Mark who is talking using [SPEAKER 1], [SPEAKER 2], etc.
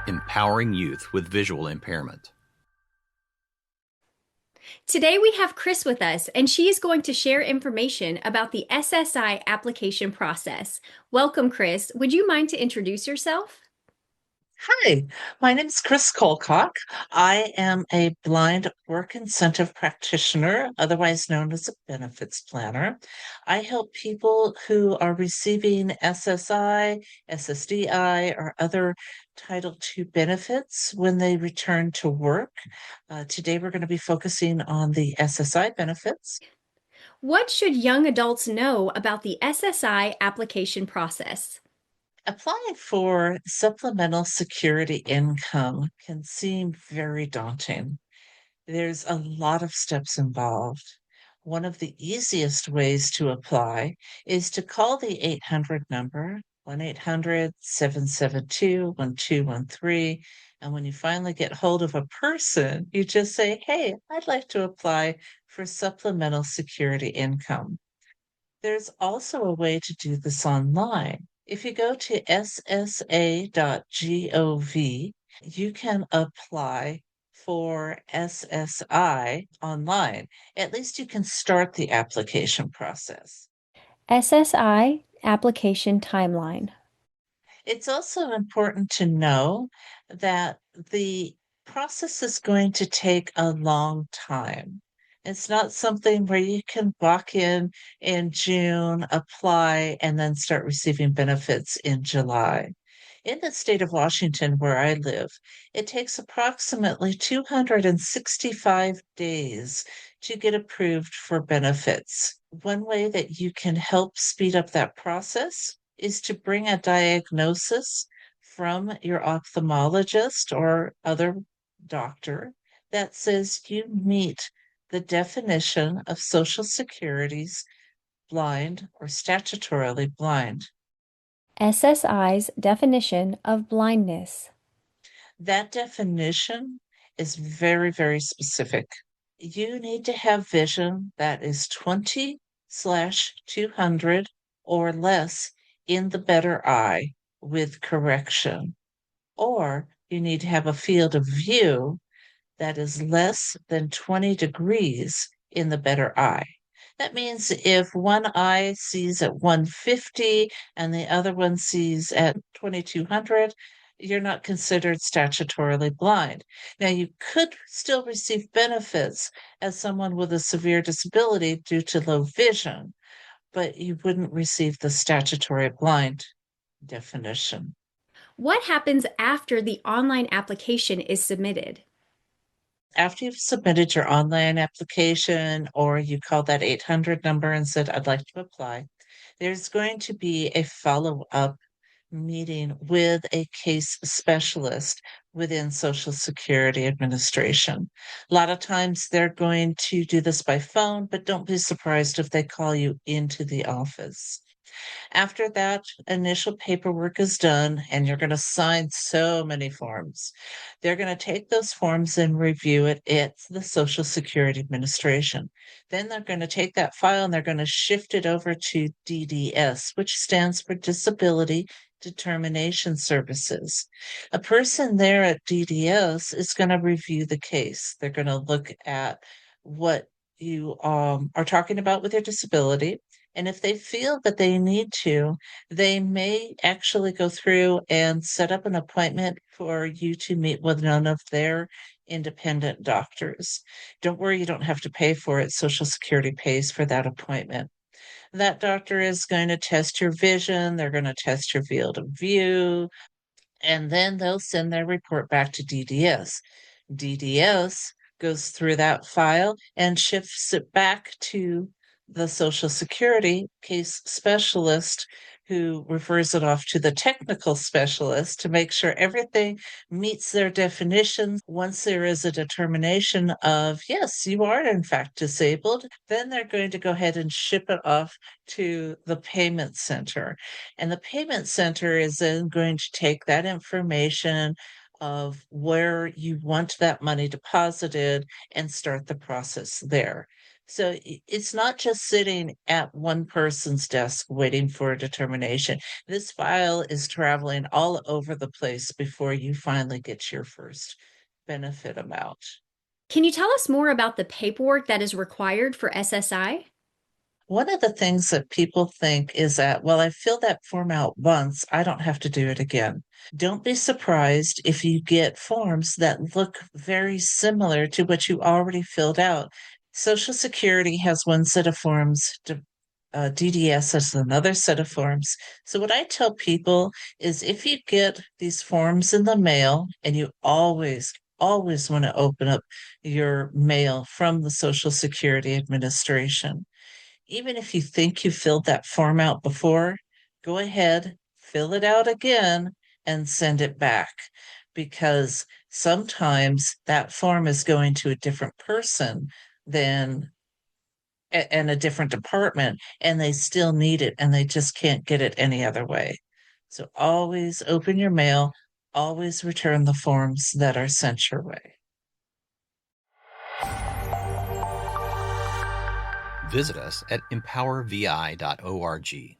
[SPEAKER 1] empowering youth with visual impairment.
[SPEAKER 2] Today we have Kris with us, and she is going to share information about the SSI application process. Welcome, Kris. Would you mind to introduce yourself?
[SPEAKER 3] Hi, my name is Kris Colcock. I am a blind work incentive practitioner, otherwise known as a benefits planner. I help people who are receiving SSI, SSDI, or other Title II benefits when they return to work. Today, we're going to be focusing on the SSI benefits.
[SPEAKER 2] What should young adults know about the SSI application process?
[SPEAKER 3] Applying for supplemental security income can seem very daunting. There's a lot of steps involved. One of the easiest ways to apply is to call the 800 number, 1-800-772-1213. And when you finally get hold of a person, you just say, "Hey, I'd like to apply for supplemental security income." There's also a way to do this online. If you go to ssa.gov, you can apply for SSI online. At least you can start the application process.
[SPEAKER 2] SSI application timeline.
[SPEAKER 3] It's also important to know that the process is going to take a long time. It's not something where you can walk in June, apply, and then start receiving benefits in July. In the state of Washington, where I live, it takes approximately 265 days to get approved for benefits. One way that you can help speed up that process is to bring a diagnosis from your ophthalmologist or other doctor that says you meet the definition of Social Security's blind or statutorily blind.
[SPEAKER 2] SSI's definition of blindness.
[SPEAKER 3] That definition is very, very specific. You need to have vision that is 20/200 or less in the better eye with correction, or you need to have a field of view that is less than 20 degrees in the better eye. That means if one eye sees at 150 and the other one sees at 2200, you're not considered statutorily blind. Now, you could still receive benefits as someone with a severe disability due to low vision, but you wouldn't receive the statutory blind definition.
[SPEAKER 2] What happens after the online application is submitted?
[SPEAKER 3] After you've submitted your online application or you call that 800 number and said, "I'd like to apply," there's going to be a follow-up meeting with a case specialist within Social Security Administration. A lot of times they're going to do this by phone, but don't be surprised if they call you into the office. After that initial paperwork is done, and you're going to sign so many forms, they're going to take those forms and review it at the Social Security Administration. Then they're going to take that file and they're going to shift it over to DDS, which stands for Disability Determination Services. A person there at DDS is going to review the case. They're going to look at what you are talking about with your disability. And if they feel that they need to, they may actually go through and set up an appointment for you to meet with one of their independent doctors. Don't worry, you don't have to pay for it. Social Security pays for that appointment. That doctor is going to test your vision, they're going to test your field of view, and then they'll send their report back to DDS. DDS goes through that file and shifts it back to the Social Security case specialist, who refers it off to the technical specialist to make sure everything meets their definitions. Once there is a determination of, yes, you are in fact disabled, then they're going to go ahead and ship it off to the payment center. And the payment center is then going to take that information of where you want that money deposited and start the process there. So it's not just sitting at one person's desk waiting for a determination. This file is traveling all over the place before you finally get your first benefit amount.
[SPEAKER 2] Can you tell us more about the paperwork that is required for SSI?
[SPEAKER 3] One of the things that people think is that, well, I filled that form out once, I don't have to do it again. Don't be surprised if you get forms that look very similar to what you already filled out. Social Security has one set of forms, DDS has another set of forms. So, what I tell people is if you get these forms in the mail and you always want to open up your mail from the Social Security Administration, even if you think you filled that form out before, go ahead, fill it out again, and send it back. Because sometimes that form is going to a different person than and a different department, and they still need it and they just can't get it any other way. So always open your mail, always return the forms that are sent your way.
[SPEAKER 1] Visit us at empowervi.org.